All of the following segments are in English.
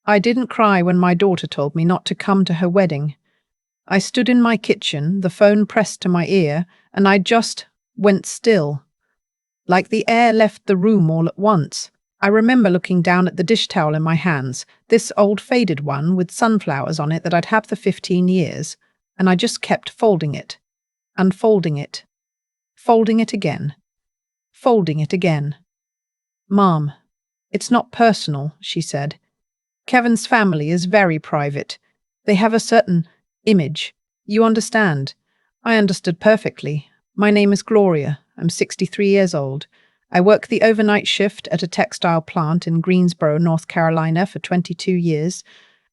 I didn't cry when my daughter told me not to come to her wedding. I stood in my kitchen, the phone pressed to my ear, and I just went still. Like the air left the room all at once. I remember looking down at the dish towel in my hands, this old faded one with sunflowers on it that I'd had for 15 years, and I just kept folding it, unfolding it, folding it again, folding it again. "Mom, it's not personal," she said. "Kevin's family is very private. They have a certain image. You understand?" I understood perfectly. "My name is Gloria. I'm 63 years old. I work the overnight shift at a textile plant in Greensboro, North Carolina for 22 years.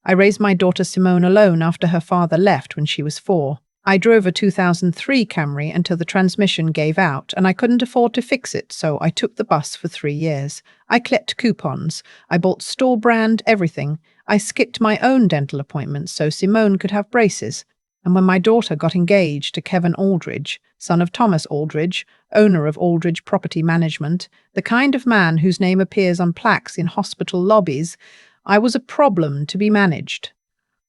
I raised my daughter Simone alone after her father left when she was 4. I drove a 2003 Camry until the transmission gave out and I couldn't afford to fix it, so I took the bus for 3 years. I clipped coupons. I bought store brand everything. I skipped my own dental appointments so Simone could have braces. And when my daughter got engaged to Kevin Aldridge, son of Thomas Aldridge, owner of Aldridge Property Management, the kind of man whose name appears on plaques in hospital lobbies, I was a problem to be managed.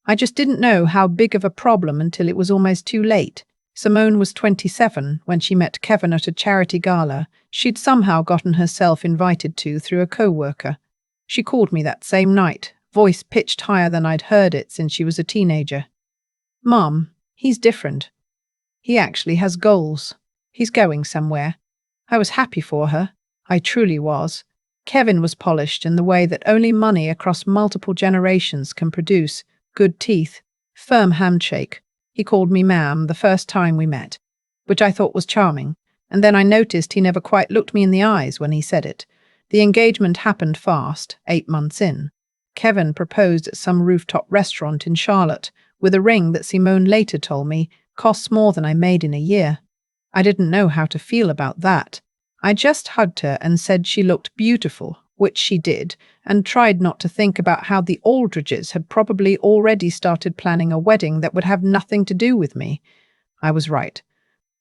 I just didn't know how big of a problem until it was almost too late. Simone was 27 when she met Kevin at a charity gala she'd somehow gotten herself invited to through a co-worker. She called me that same night, voice pitched higher than I'd heard it since she was a teenager. "Mom, he's different. He actually has goals. He's going somewhere." I was happy for her. I truly was. Kevin was polished in the way that only money across multiple generations can produce. Good teeth, firm handshake. He called me ma'am the first time we met, which I thought was charming, and then I noticed he never quite looked me in the eyes when he said it. The engagement happened fast, 8 months in. Kevin proposed at some rooftop restaurant in Charlotte, with a ring that Simone later told me costs more than I made in a year. I didn't know how to feel about that. I just hugged her and said she looked beautiful, which she did, and tried not to think about how the Aldridges had probably already started planning a wedding that would have nothing to do with me. I was right.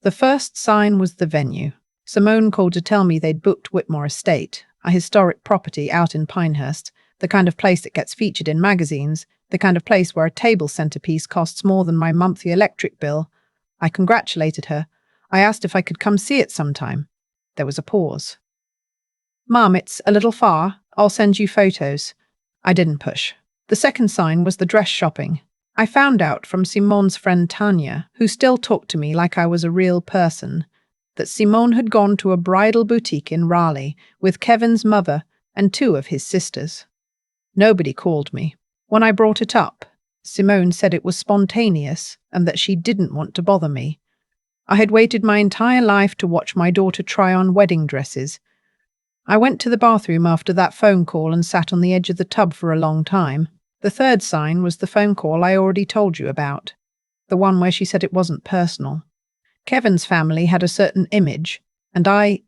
The first sign was the venue. Simone called to tell me they'd booked Whitmore Estate, a historic property out in Pinehurst, the kind of place that gets featured in magazines, the kind of place where a table centerpiece costs more than my monthly electric bill. I congratulated her. I asked if I could come see it sometime. There was a pause. "Mom, it's a little far. I'll send you photos." I didn't push. The second sign was the dress shopping. I found out from Simone's friend Tanya, who still talked to me like I was a real person, that Simone had gone to a bridal boutique in Raleigh with Kevin's mother and 2 of his sisters. Nobody called me. When I brought it up, Simone said it was spontaneous and that she didn't want to bother me. I had waited my entire life to watch my daughter try on wedding dresses. I went to the bathroom after that phone call and sat on the edge of the tub for a long time. The third sign was the phone call I already told you about, the one where she said it wasn't personal. Kevin's family had a certain image, and I,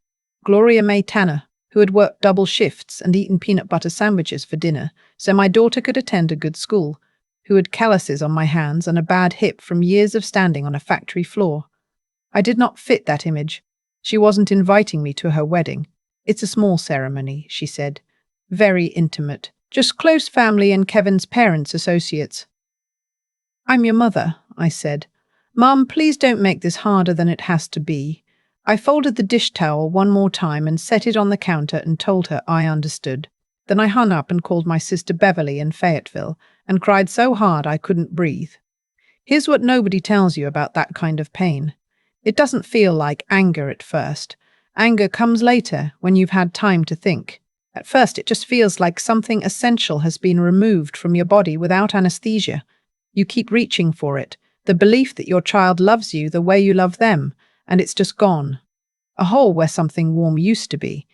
Gloria May Tanner, who had worked double shifts and eaten peanut butter sandwiches for dinner so my daughter could attend a good school, who had calluses on my hands and a bad hip from years of standing on a factory floor. I did not fit that image. She wasn't inviting me to her wedding. "It's a small ceremony," she said. "Very intimate. Just close family and Kevin's parents' associates." "I'm your mother," I said. "Mom, please don't make this harder than it has to be." I folded the dish towel one more time and set it on the counter and told her I understood. Then I hung up and called my sister Beverly in Fayetteville and cried so hard I couldn't breathe. Here's what nobody tells you about that kind of pain. It doesn't feel like anger at first. Anger comes later, when you've had time to think. At first, it just feels like something essential has been removed from your body without anesthesia. You keep reaching for it, the belief that your child loves you the way you love them, and it's just gone. A hole where something warm used to be.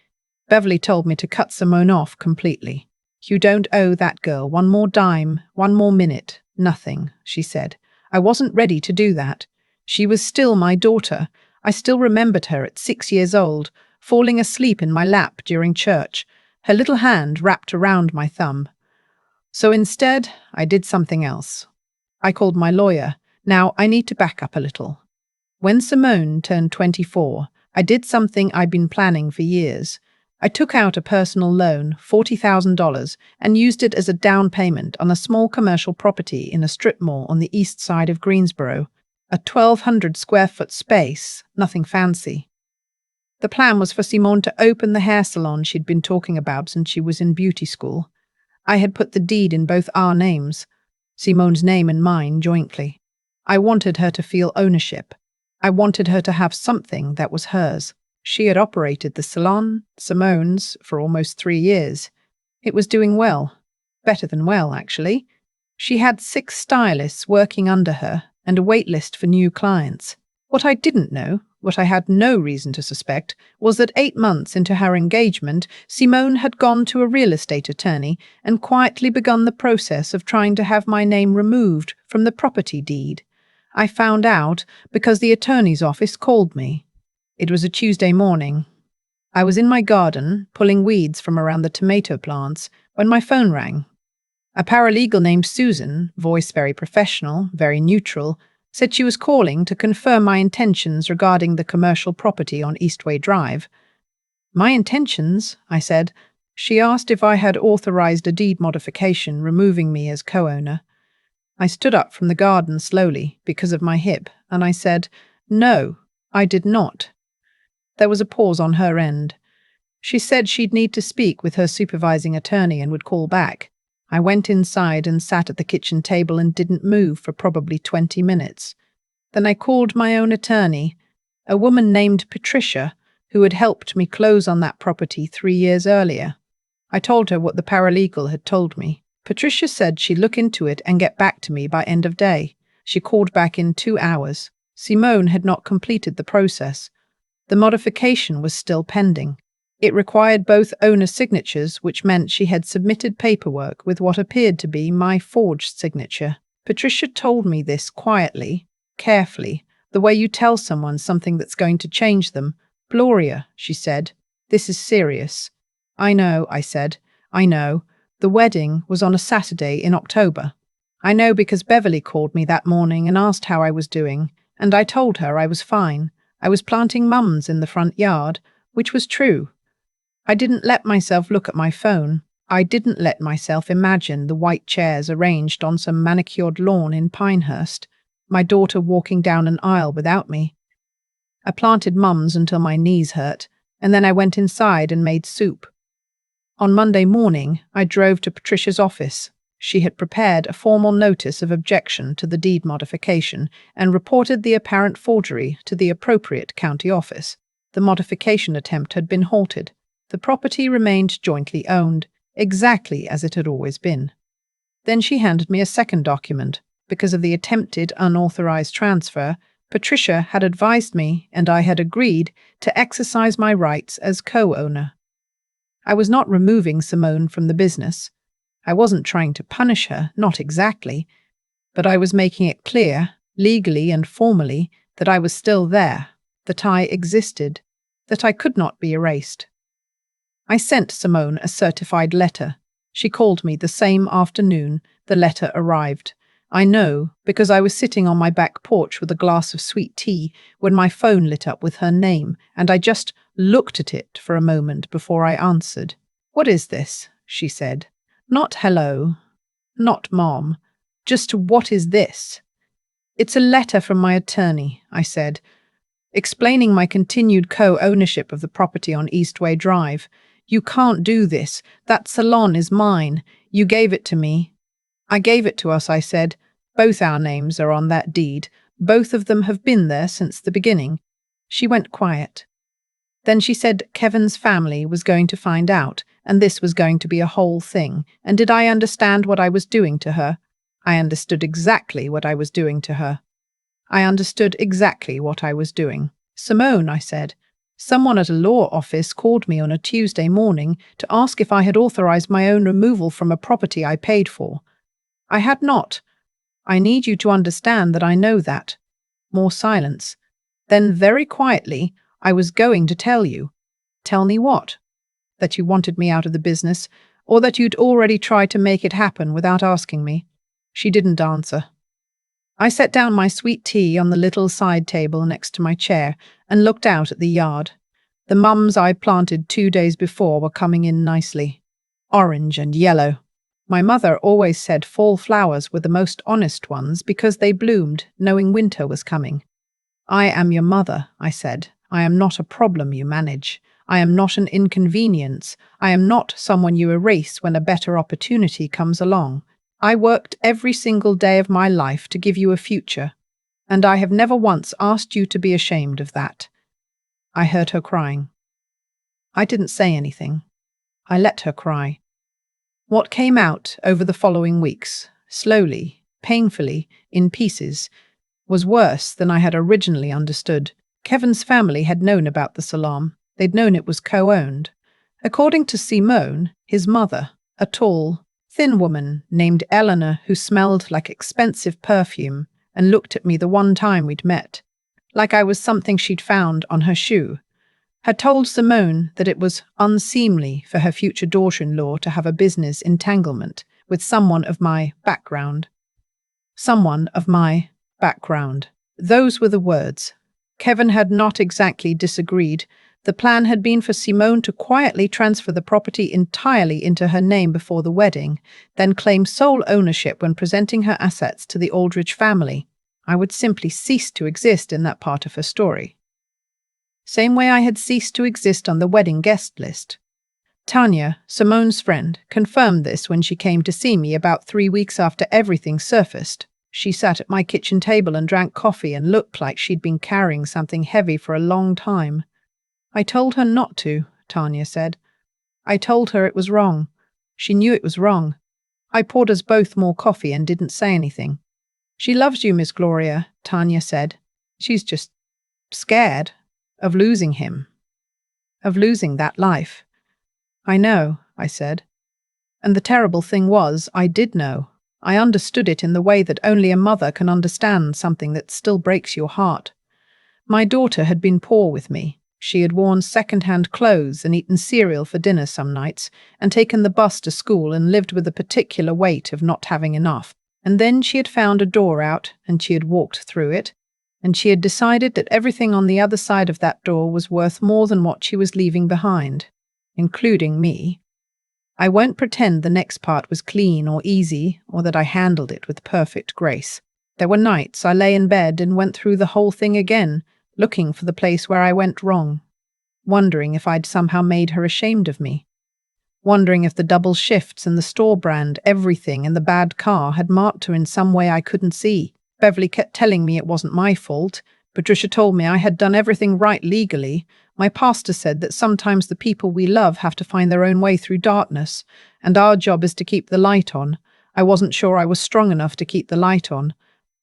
Beverly told me to cut Simone off completely. "You don't owe that girl one more dime, one more minute, nothing," she said. I wasn't ready to do that. She was still my daughter. I still remembered her at 6 years old, falling asleep in my lap during church, her little hand wrapped around my thumb. So instead, I did something else. I called my lawyer. Now, I need to back up a little. When Simone turned 24, I did something I'd been planning for years. I took out a personal loan, $40,000, and used it as a down payment on a small commercial property in a strip mall on the east side of Greensboro, a 1,200 square foot space, nothing fancy. The plan was for Simone to open the hair salon she'd been talking about since she was in beauty school. I had put the deed in both our names, Simone's name and mine jointly. I wanted her to feel ownership. I wanted her to have something that was hers. She had operated the salon, Simone's, for almost 3 years. It was doing well. Better than well, actually. She had 6 stylists working under her and a wait list for new clients. What I didn't know, what I had no reason to suspect, was that 8 months into her engagement, Simone had gone to a real estate attorney and quietly begun the process of trying to have my name removed from the property deed. I found out because the attorney's office called me. It was a Tuesday morning. I was in my garden, pulling weeds from around the tomato plants, when my phone rang. A paralegal named Susan, voice very professional, very neutral, said she was calling to confirm my intentions regarding the commercial property on Eastway Drive. My intentions, I said. She asked if I had authorized a deed modification removing me as co-owner. I stood up from the garden slowly because of my hip, and I said, "No, I did not." There was a pause on her end. She said she'd need to speak with her supervising attorney and would call back. I went inside and sat at the kitchen table and didn't move for probably 20 minutes. Then I called my own attorney, a woman named Patricia, who had helped me close on that property 3 years earlier. I told her what the paralegal had told me. Patricia said she'd look into it and get back to me by end of day. She called back in 2 hours. Simone had not completed the process. The modification was still pending. It required both owner signatures, which meant she had submitted paperwork with what appeared to be my forged signature. Patricia told me this quietly, carefully, the way you tell someone something that's going to change them. "Gloria," she said, "this is serious." "I know," I said. "I know. The wedding was on a Saturday in October. I know because Beverly called me that morning and asked how I was doing, and I told her I was fine. I was planting mums in the front yard, which was true. I didn't let myself look at my phone. I didn't let myself imagine the white chairs arranged on some manicured lawn in Pinehurst, my daughter walking down an aisle without me. I planted mums until my knees hurt, and then I went inside and made soup. On Monday morning, I drove to Patricia's office. She had prepared a formal notice of objection to the deed modification and reported the apparent forgery to the appropriate county office. The modification attempt had been halted. The property remained jointly owned, exactly as it had always been. Then she handed me a second document. Because of the attempted unauthorized transfer, Patricia had advised me, and I had agreed, to exercise my rights as co-owner. I was not removing Simone from the business. I wasn't trying to punish her, not exactly, but I was making it clear, legally and formally, that I was still there, that I existed, that I could not be erased. I sent Simone a certified letter. She called me the same afternoon the letter arrived. I know, because I was sitting on my back porch with a glass of sweet tea when my phone lit up with her name, and I just looked at it for a moment before I answered. "What is this?" she said. Not hello, not mom, just what is this? "It's a letter from my attorney," I said, explaining my continued co-ownership of the property on Eastway Drive. "You can't do this. That salon is mine. You gave it to me." "I gave it to us," I said. "Both our names are on that deed. Both of them have been there since the beginning." She went quiet. Then she said Kevin's family was going to find out, and this was going to be a whole thing. And did I understand what I was doing to her? I understood exactly what I was doing to her. I understood exactly what I was doing. "Simone," I said, "someone at a law office called me on a Tuesday morning to ask if I had authorized my own removal from a property I paid for. I had not. I need you to understand that I know that." More silence. Then, very quietly, "I was going to tell you." "Tell me what?" "That you wanted me out of the business, or that you'd already tried to make it happen without asking me." She didn't answer. I set down my sweet tea on the little side table next to my chair and looked out at the yard. The mums I planted 2 days before were coming in nicely, orange and yellow. My mother always said fall flowers were the most honest ones because they bloomed, knowing winter was coming. I am your mother, I said. I am not a problem you manage. I am not an inconvenience. I am not someone you erase when a better opportunity comes along. I worked every single day of my life to give you a future, and I have never once asked you to be ashamed of that. I heard her crying. I didn't say anything. I let her cry. What came out over the following weeks, slowly, painfully, in pieces, was worse than I had originally understood. Kevin's family had known about the salon. They'd known it was co-owned. According to Simone, his mother, a tall, thin woman named Eleanor who smelled like expensive perfume and looked at me the one time we'd met, like I was something she'd found on her shoe, had told Simone that it was unseemly for her future daughter-in-law to have a business entanglement with someone of my background. Someone of my background. Those were the words. Kevin had not exactly disagreed. The plan had been for Simone to quietly transfer the property entirely into her name before the wedding, then claim sole ownership when presenting her assets to the Aldridge family. I would simply cease to exist in that part of her story. Same way I had ceased to exist on the wedding guest list. Tanya, Simone's friend, confirmed this when she came to see me about 3 weeks after everything surfaced. She sat at my kitchen table and drank coffee and looked like she'd been carrying something heavy for a long time. I told her not to, Tanya said. I told her it was wrong. She knew it was wrong. I poured us both more coffee and didn't say anything. She loves you, Miss Gloria, Tanya said. She's just scared of losing him, of losing that life. I know, I said. And the terrible thing was, I did know. I understood it in the way that only a mother can understand something that still breaks your heart. My daughter had been poor with me. She had worn second-hand clothes and eaten cereal for dinner some nights, and taken the bus to school and lived with the particular weight of not having enough. And then she had found a door out, and she had walked through it, and she had decided that everything on the other side of that door was worth more than what she was leaving behind, including me. I won't pretend the next part was clean or easy, or that I handled it with perfect grace. There were nights I lay in bed and went through the whole thing again, looking for the place where I went wrong, wondering if I'd somehow made her ashamed of me, wondering if the double shifts and the store brand, everything, and the bad car had marked her in some way I couldn't see. Beverly kept telling me it wasn't my fault. Patricia told me I had done everything right legally. My pastor said that sometimes the people we love have to find their own way through darkness, and our job is to keep the light on. I wasn't sure I was strong enough to keep the light on,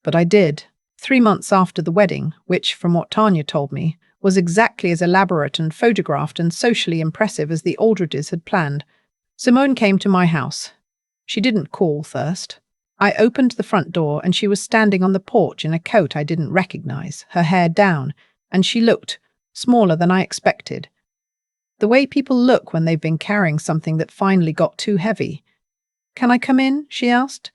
but I did. 3 months after the wedding, which, from what Tanya told me, was exactly as elaborate and photographed and socially impressive as the Aldridges had planned, Simone came to my house. She didn't call first. I opened the front door and she was standing on the porch in a coat I didn't recognize, her hair down, and she looked smaller than I expected. The way people look when they've been carrying something that finally got too heavy. "Can I come in?" she asked.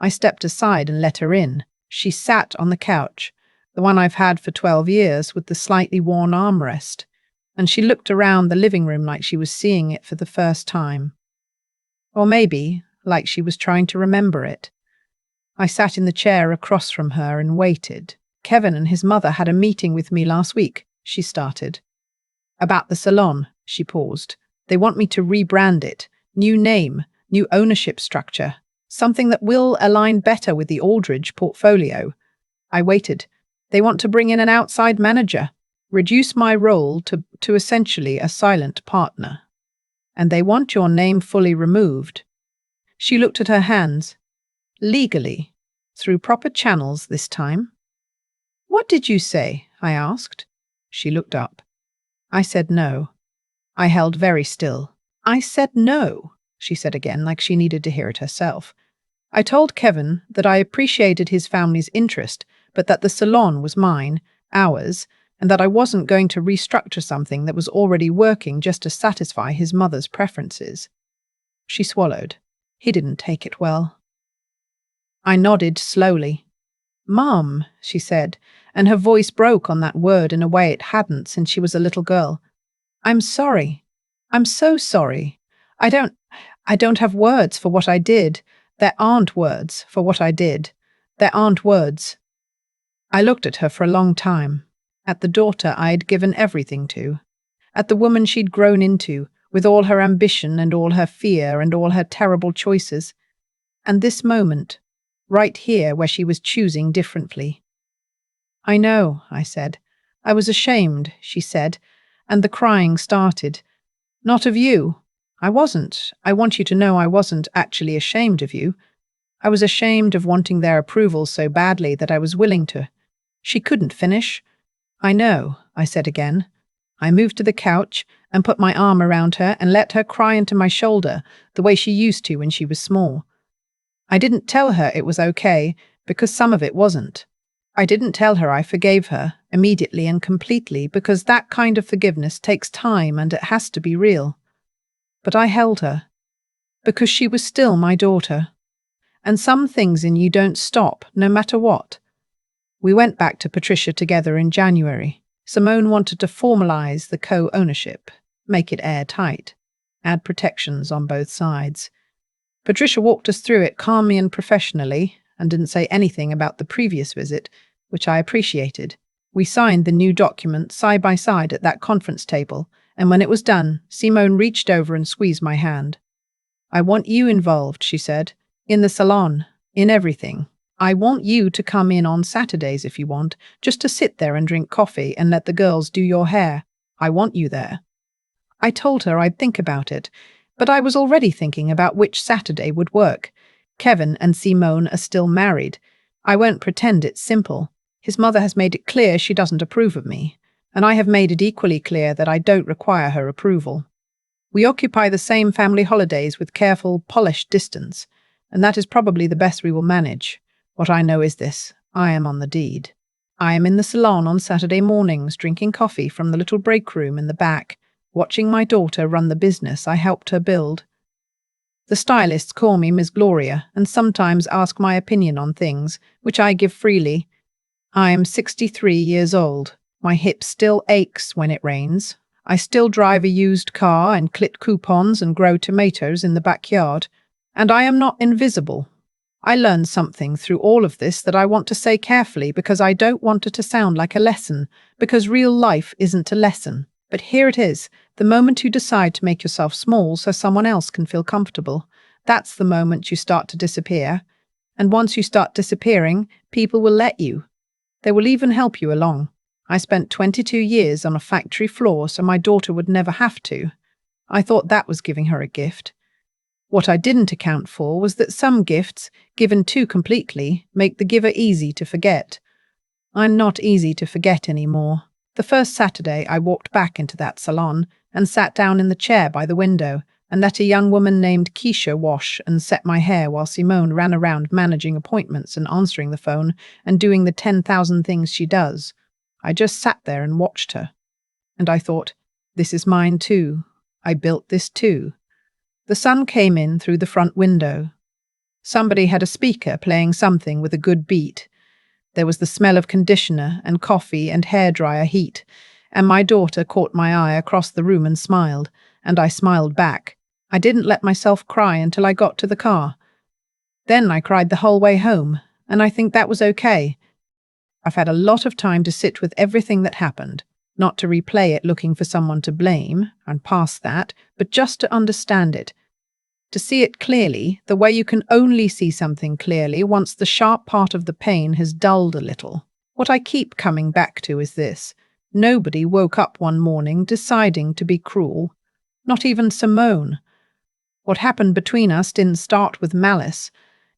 I stepped aside and let her in. She sat on the couch, the one I've had for 12 years, with the slightly worn armrest, and she looked around the living room like she was seeing it for the first time. Or maybe, like she was trying to remember it. I sat in the chair across from her and waited. "Kevin and his mother had a meeting with me last week," she started. "About the salon," she paused. "They want me to rebrand it. New name, new ownership structure. Something that will align better with the Aldridge portfolio." I waited. "They want to bring in an outside manager, reduce my role to essentially a silent partner. And they want your name fully removed." She looked at her hands. "Legally, through proper channels this time." "What did you say?" I asked. She looked up. I said no. I held very still. "I said no," she said again, like she needed to hear it herself. "I told Kevin that I appreciated his family's interest, but that the salon was mine, ours, and that I wasn't going to restructure something that was already working just to satisfy his mother's preferences." She swallowed. He didn't take it well. I nodded slowly. "Mum," she said, and her voice broke on that word in a way it hadn't since she was a little girl. I'm sorry. I'm so sorry. I don't I don't have words for what I did. There aren't words for what I did. There aren't words. I looked at her for a long time, at the daughter I'd given everything to, at the woman she'd grown into, with all her ambition and all her fear and all her terrible choices, and this moment, right here where she was choosing differently. I know, I said. I was ashamed, she said, and the crying started. Not of you. I wasn't. I want you to know I wasn't actually ashamed of you. I was ashamed of wanting their approval so badly that I was willing to. She couldn't finish. I know, I said again. I moved to the couch and put my arm around her and let her cry into my shoulder the way she used to when she was small. I didn't tell her it was okay because some of it wasn't. I didn't tell her I forgave her immediately and completely because that kind of forgiveness takes time and it has to be real. But I held her because she was still my daughter. And some things in you don't stop, no matter what. We went back to Patricia together in January. Simone wanted to formalize the co-ownership, make it airtight, add protections on both sides. Patricia walked us through it calmly and professionally and didn't say anything about the previous visit, which I appreciated. We signed the new document side by side at that conference table, and when it was done, Simone reached over and squeezed my hand. I want you involved, she said, in the salon, in everything. I want you to come in on Saturdays if you want, just to sit there and drink coffee and let the girls do your hair. I want you there. I told her I'd think about it, but I was already thinking about which Saturday would work. Kevin and Simone are still married. I won't pretend it's simple. His mother has made it clear she doesn't approve of me, and I have made it equally clear that I don't require her approval. We occupy the same family holidays with careful, polished distance, and that is probably the best we will manage. What I know is this: I am on the deed. I am in the salon on Saturday mornings, drinking coffee from the little break room in the back, watching my daughter run the business I helped her build. The stylists call me Miss Gloria and sometimes ask my opinion on things, which I give freely. I am 63 years old. My hip still aches when it rains. I still drive a used car and clip coupons and grow tomatoes in the backyard. And I am not invisible. I learned something through all of this that I want to say carefully because I don't want it to sound like a lesson, because real life isn't a lesson. But here it is, the moment you decide to make yourself small so someone else can feel comfortable. That's the moment you start to disappear. And once you start disappearing, people will let you. They will even help you along. I spent 22 years on a factory floor so my daughter would never have to. I thought that was giving her a gift. What I didn't account for was that some gifts, given too completely, make the giver easy to forget. I'm not easy to forget anymore. The first Saturday I walked back into that salon and sat down in the chair by the window and let a young woman named Keisha wash and set my hair while Simone ran around managing appointments and answering the phone and doing the 10,000 things she does. I just sat there and watched her. And I thought, this is mine too. I built this too. The sun came in through the front window. Somebody had a speaker playing something with a good beat. There was the smell of conditioner and coffee and hairdryer heat, and my daughter caught my eye across the room and smiled, and I smiled back. I didn't let myself cry until I got to the car. Then I cried the whole way home, and I think that was okay. I've had a lot of time to sit with everything that happened, not to replay it looking for someone to blame, and past that, but just to understand it. To see it clearly, the way you can only see something clearly once the sharp part of the pain has dulled a little. What I keep coming back to is this: nobody woke up one morning deciding to be cruel. Not even Simone. What happened between us didn't start with malice.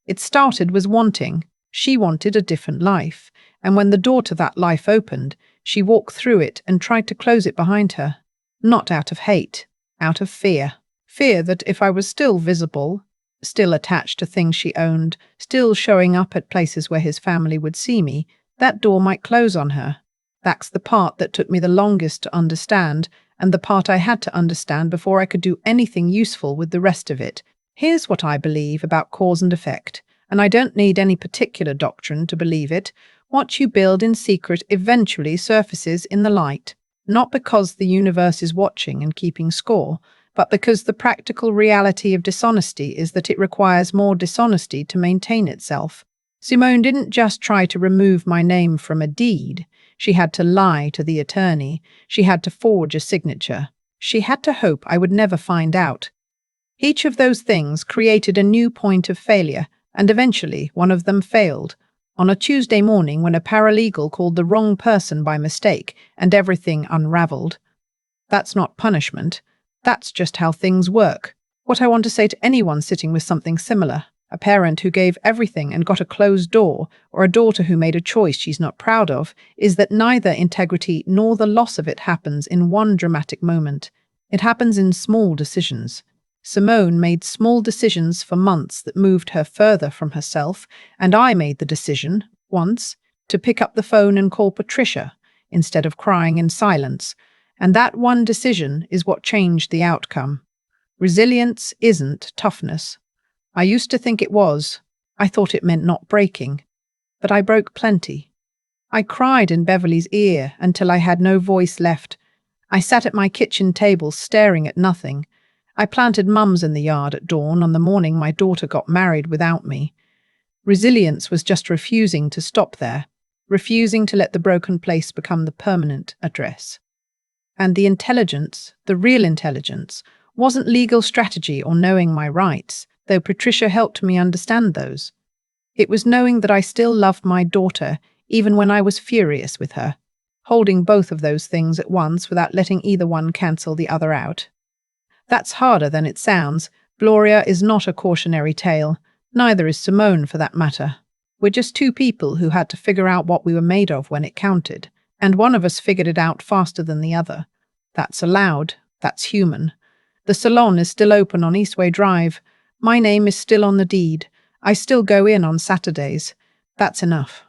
It started with wanting. She wanted a different life, and when the door to that life opened, she walked through it and tried to close it behind her. Not out of hate, out of fear. Fear that if I was still visible, still attached to things she owned, still showing up at places where his family would see me, that door might close on her. That's the part that took me the longest to understand, and the part I had to understand before I could do anything useful with the rest of it. Here's what I believe about cause and effect, and I don't need any particular doctrine to believe it. What you build in secret eventually surfaces in the light. not because the universe is watching and keeping score, but because the practical reality of dishonesty is that it requires more dishonesty to maintain itself. Simone didn't just try to remove my name from a deed. She had to lie to the attorney. She had to forge a signature. She had to hope I would never find out. Each of those things created a new point of failure, and eventually one of them failed. On a Tuesday morning when a paralegal called the wrong person by mistake and everything unraveled. That's not punishment. That's just how things work. What I want to say to anyone sitting with something similar, a parent who gave everything and got a closed door, or a daughter who made a choice she's not proud of, is that neither integrity nor the loss of it happens in one dramatic moment. It happens in small decisions. Simone made small decisions for months that moved her further from herself, and I made the decision, once, to pick up the phone and call Patricia, instead of crying in silence. And that one decision is what changed the outcome. Resilience isn't toughness. I used to think it was. I thought it meant not breaking. But I broke plenty. I cried in Beverly's ear until I had no voice left. I sat at my kitchen table staring at nothing. I planted mums in the yard at dawn on the morning my daughter got married without me. Resilience was just refusing to stop there, refusing to let the broken place become the permanent address. And the intelligence, the real intelligence, wasn't legal strategy or knowing my rights, though Patricia helped me understand those. It was knowing that I still loved my daughter, even when I was furious with her, holding both of those things at once without letting either one cancel the other out. That's harder than it sounds. Gloria is not a cautionary tale. Neither is Simone, for that matter. We're just two people who had to figure out what we were made of when it counted, and one of us figured it out faster than the other. That's allowed. That's human. The salon is still open on Eastway Drive. My name is still on the deed. I still go in on Saturdays. That's enough.